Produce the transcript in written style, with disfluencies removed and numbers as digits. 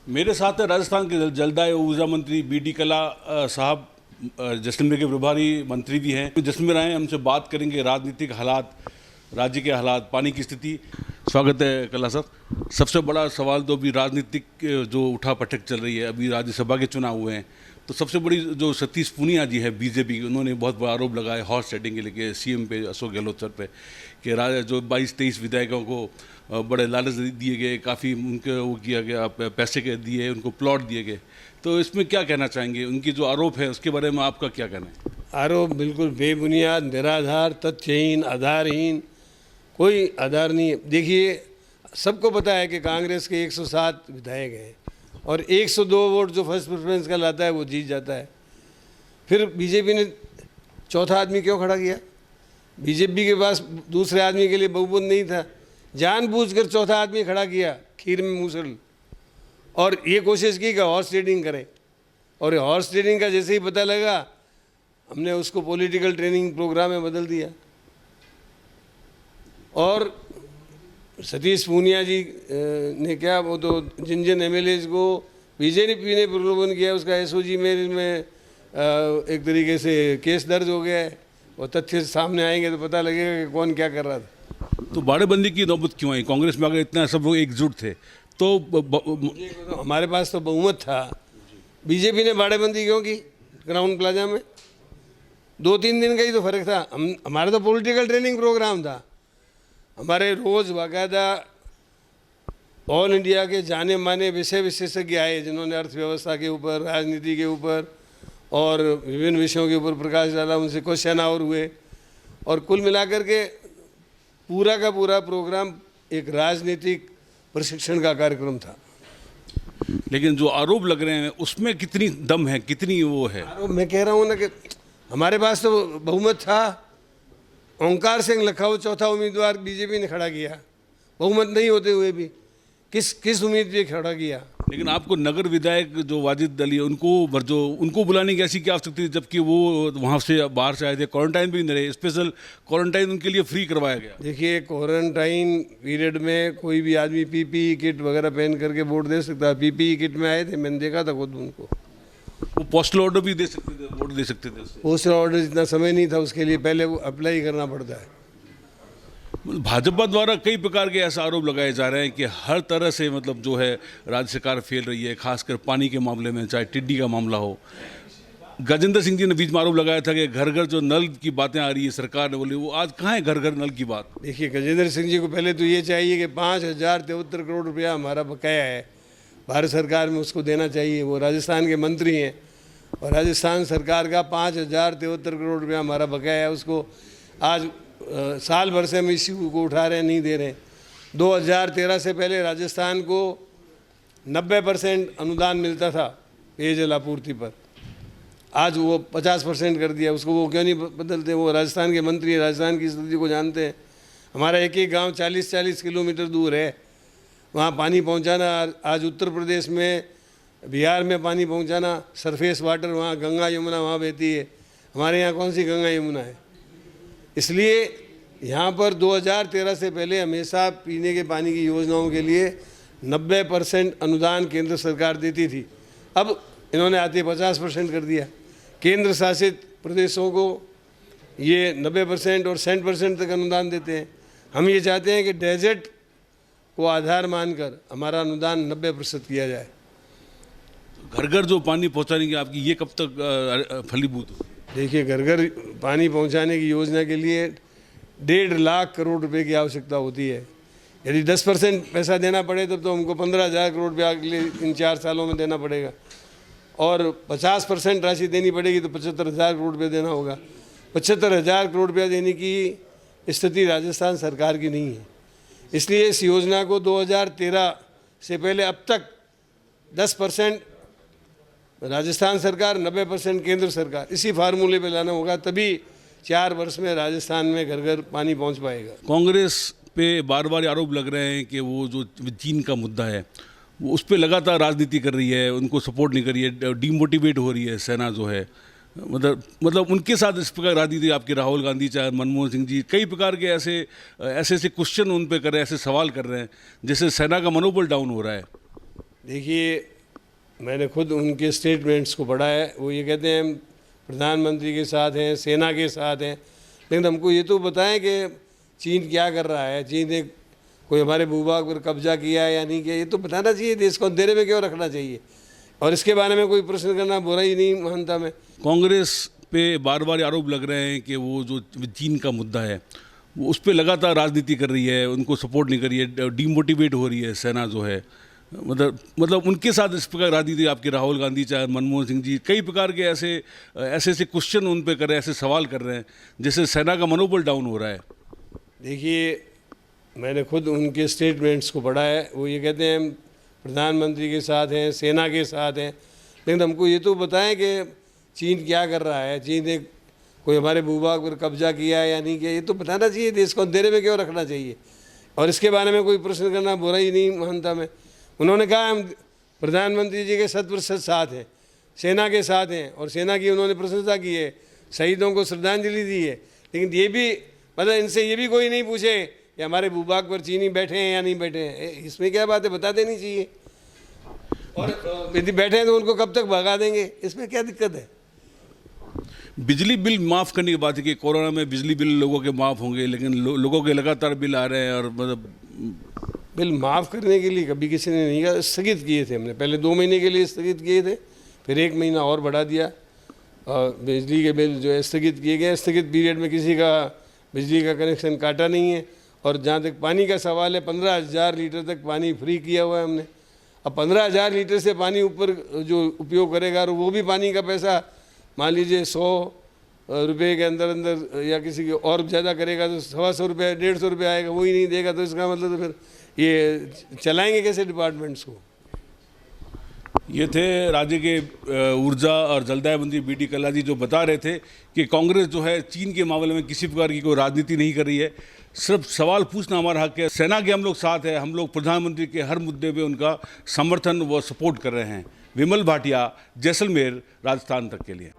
मेरे साथ है राजस्थान के जलदाय ऊर्जा मंत्री बी.डी. कल्ला साहब, जैसलमेर के प्रभारी मंत्री भी हैं। जैसलमेर आए, हमसे बात करेंगे राजनीतिक हालात, राज्य के हालात, पानी की स्थिति। स्वागत है कल्ला साहब। सबसे बड़ा सवाल तो अभी राजनीतिक जो उठा पटक चल रही है, अभी राज्यसभा के चुनाव हुए हैं, तो सबसे बड़ी जो सतीश पूनिया जी है बीजेपी की, उन्होंने बहुत बड़ा आरोप लगाया हॉर्स ट्रेडिंग के लेके सीएम पे, अशोक गहलोत सर पे, कि जो 22-23 विधायकों को बड़े लालच दिए गए, काफ़ी उनके वो किया गया, पैसे के दिए, उनको प्लॉट दिए गए। तो इसमें क्या कहना चाहेंगे? उनकी जो आरोप है उसके बारे में आपका क्या कहना है? आरोप बिल्कुल बेबुनियाद, निराधार, तथ्यहीन, आधारहीन, कोई आधार नहीं है। देखिए, सबको पता है कि कांग्रेस के 107 विधायक हैं और 102 वोट जो फर्स्ट प्रेफरेंस का लाता है वो जीत जाता है। फिर बीजेपी ने चौथा आदमी क्यों खड़ा किया? बीजेपी के पास दूसरे आदमी के लिए बहुमत नहीं था, जानबूझकर चौथा आदमी खड़ा किया, खीर में मूसल, और ये कोशिश की कि हॉर्स ट्रेडिंग करें। और हॉर्स ट्रेडिंग का जैसे ही पता लगा, हमने उसको पॉलिटिकल ट्रेनिंग प्रोग्राम में बदल दिया। और सतीश पूनिया जी ने क्या, वो तो जिन एमएलएज को बीजेपी ने प्रलोभन किया, उसका एसओजी में एक तरीके से केस दर्ज हो गया है, और तथ्य सामने आएंगे तो पता लगेगा कि कौन क्या कर रहा था। तो बाड़ेबंदी की नौबत क्यों आई? कांग्रेस में अगर इतना सब लोग एकजुट थे तो हमारे पास तो बहुमत था, बीजेपी ने बाड़ेबंदी क्यों की? क्राउन प्लाजा में 2-3 दिन का ही तो फर्क था। हमारा तो पॉलिटिकल ट्रेनिंग प्रोग्राम था। हमारे रोज़ बाकायदा ऑल इंडिया के जाने माने विषय विशेषज्ञ आए, जिन्होंने अर्थव्यवस्था के ऊपर, राजनीति के ऊपर और विभिन्न विषयों के ऊपर प्रकाश डाला, उनसे क्वेश्चन आवर हुए, और कुल मिलाकर के पूरा का पूरा प्रोग्राम एक राजनीतिक प्रशिक्षण का कार्यक्रम था। लेकिन जो आरोप लग रहे हैं उसमें कितनी दम है, कितनी वो है? आरोप मैं कह रहा हूँ ना कि हमारे पास तो बहुमत था। ओंकार सिंह लखनऊ चौथा उम्मीदवार बीजेपी ने खड़ा किया, बहुमत नहीं होते हुए भी। किस उम्मीद पे खड़ा किया? लेकिन आपको नगर विधायक जो वाजिद अली, उनको बुलाने की ऐसी क्या आवश्यकता थी, जबकि वो वहाँ से बाहर से आए थे, क्वारंटाइन भी नहीं रहे, स्पेशल क्वारंटाइन उनके लिए फ्री करवाया गया। देखिए, क्वारंटाइन पीरियड में कोई भी आदमी पीपीई किट वगैरह पहन करके वोट दे सकता है। पीपीई किट में आए थे, मैंने देखा था खुद उनको। वो पोस्टल ऑर्डर भी दे सकते थे, वोट दे सकते थे उससे। पोस्टल ऑर्डर जितना समय नहीं था, उसके लिए पहले वो अप्लाई करना पड़ता है। भाजपा द्वारा कई प्रकार के ऐसे आरोप लगाए जा रहे हैं कि हर तरह से जो है राज्य सरकार फेल रही है, खासकर पानी के मामले में, चाहे टिड्डी का मामला हो। गजेंद्र सिंह जी ने बीच में आरोप लगाया था कि घर घर जो नल की बातें आ रही है, सरकार ने बोली, वो आज कहाँ है घर घर नल की बात? देखिए, गजेंद्र सिंह जी को पहले तो ये चाहिए कि 5073 करोड़ रुपया हमारा बकाया है भारत सरकार में, उसको देना चाहिए। वो राजस्थान के मंत्री हैं और राजस्थान सरकार का 5073 करोड़ रुपया हमारा बकाया है, उसको आज साल भर से हम इश्यू को उठा रहे हैं, नहीं दे रहे हैं। 2013 से पहले राजस्थान को 90% अनुदान मिलता था पेयजल आपूर्ति पर, आज वो 50% कर दिया। उसको वो क्यों नहीं बदलते? वो राजस्थान के मंत्री हैं, राजस्थान की स्थिति को जानते हैं। हमारा एक एक गांव 40-40 किलोमीटर दूर है, वहाँ पानी पहुँचाना, आज उत्तर प्रदेश में, बिहार में पानी पहुँचाना, सरफेस वाटर, वहाँ गंगा यमुना वहाँ बहती है, हमारे यहाँ कौन सी गंगा यमुना है? इसलिए यहाँ पर 2013 से पहले हमेशा पीने के पानी की योजनाओं के लिए 90% अनुदान केंद्र सरकार देती थी। अब इन्होंने आते 50% कर दिया। केंद्र शासित प्रदेशों को ये 90% और 100% तक अनुदान देते हैं। हम ये चाहते हैं कि डेजर्ट को आधार मानकर हमारा अनुदान 90% किया जाए। घर घर जो पानी पहुँचाने की आपकी, ये कब तक फलीभूत हो? देखिए, घर घर पानी पहुंचाने की योजना के लिए 1.5 लाख करोड़ रुपए की आवश्यकता होती है। यदि 10% पैसा देना पड़े तब तो हमको 15,000 करोड़ रुपया अगले 3-4 सालों में देना पड़ेगा, और 50% राशि देनी पड़ेगी तो 75,000 करोड़ रुपये देना होगा। 75,000 करोड़ रुपया देने की स्थिति राजस्थान सरकार की नहीं है। इसलिए इस योजना को 2013 से पहले अब तक 10% राजस्थान सरकार, 90% केंद्र सरकार, इसी फार्मूले पे लाना होगा, तभी 4 वर्ष में राजस्थान में घर घर पानी पहुंच पाएगा। कांग्रेस पे बार बार आरोप लग रहे हैं कि वो जो चीन का मुद्दा है, वो उस पर लगातार राजनीति कर रही है, उनको सपोर्ट नहीं कर रही है, डीमोटिवेट हो रही है सेना जो है। मतलब उनके साथ इस प्रकार राजनीति, आपके राहुल गांधी चाहे मनमोहन सिंह जी, कई प्रकार के ऐसे क्वेश्चन उन पे कर रहे हैं, ऐसे सवाल कर रहे हैं, जिससे सेना का मनोबल डाउन हो रहा है। देखिए, मैंने खुद उनके स्टेटमेंट्स को पढ़ा है। वो ये कहते हैं प्रधानमंत्री के साथ हैं, सेना के साथ हैं, लेकिन हमको ये तो बताएं कि चीन क्या कर रहा है, चीन ने कोई हमारे भूभाग पर कब्जा किया है या नहीं किया, ये तो बताना चाहिए। देश को अंधेरे में क्यों रखना चाहिए? और इसके बारे में कोई प्रश्न करना बुरा ही नहीं मानता मैं। कांग्रेस पे बार बार आरोप लग रहे हैं कि वो जो चीन का मुद्दा है वो उस पर लगातार राजनीति कर रही है, उनको सपोर्ट नहीं कर रही है, डीमोटिवेट हो रही है सेना जो है। मतलब उनके साथ इस प्रकार राजनीति आपके राहुल गांधी चाहे मनमोहन सिंह जी कई प्रकार के ऐसे क्वेश्चन उन पे कर रहे हैं, ऐसे सवाल कर रहे हैं जैसे सेना का मनोबल डाउन हो रहा है। देखिए, मैंने खुद उनके स्टेटमेंट्स को पढ़ा है। वो ये कहते हैं प्रधानमंत्री के साथ हैं, सेना के साथ हैं, लेकिन हमको ये तो बताएं कि चीन क्या कर रहा है, चीन ने कोई हमारे भूभाग पर कब्जा किया है या नहीं किया, ये तो बताना चाहिए। देश को अंधेरे में क्यों रखना चाहिए? और इसके बारे में कोई प्रश्न करना बुरा ही नहीं मानता मैं। उन्होंने कहा हम प्रधानमंत्री जी के 100% साथ हैं, सेना के साथ हैं, और सेना की उन्होंने प्रशंसा की है, शहीदों को श्रद्धांजलि दी है। लेकिन ये भी मतलब इनसे ये भी कोई नहीं पूछे कि हमारे भूभाग पर चीनी बैठे हैं या नहीं बैठे हैं। इसमें क्या बात है, बता देनी चाहिए। और यदि बैठे हैं तो उनको कब तक भगा देंगे, इसमें क्या दिक्कत है? बिजली बिल माफ़ करने की बात है कि कोरोना में बिजली बिल लोगों के माफ़ होंगे, लेकिन लोगों के लगातार बिल आ रहे हैं और मतलब बिल माफ़ करने के लिए कभी किसी ने नहीं कहा। स्थगित किए थे हमने, पहले 2 महीने के लिए स्थगित किए थे, फिर 1 महीना और बढ़ा दिया। और बिजली के बिल जो है स्थगित किए गए। स्थगित पीरियड में किसी का बिजली का कनेक्शन काटा नहीं है। और जहाँ तक पानी का सवाल है, 15,000 लीटर तक पानी फ्री किया हुआ है हमने। अब 15,000 लीटर से पानी ऊपर जो उपयोग करेगा और वो भी पानी का पैसा मान लीजिए 100 रुपये के अंदर अंदर या किसी के और ज़्यादा करेगा तो 125 रुपये 150 रुपये आएगा, वो ही नहीं देगा तो इसका मतलब तो फिर ये चलाएंगे कैसे डिपार्टमेंट्स को? ये थे राज्य के ऊर्जा और जलदाय मंत्री बी डी कल्ला जी, जो बता रहे थे कि कांग्रेस जो है चीन के मामले में किसी प्रकार की कोई राजनीति नहीं कर रही है, सिर्फ सवाल पूछना हमारा हक है। सेना के हम लोग साथ है, हम लोग प्रधानमंत्री के हर मुद्दे पे उनका समर्थन व सपोर्ट कर रहे हैं। विमल भाटिया, जैसलमेर, राजस्थान तक के लिए।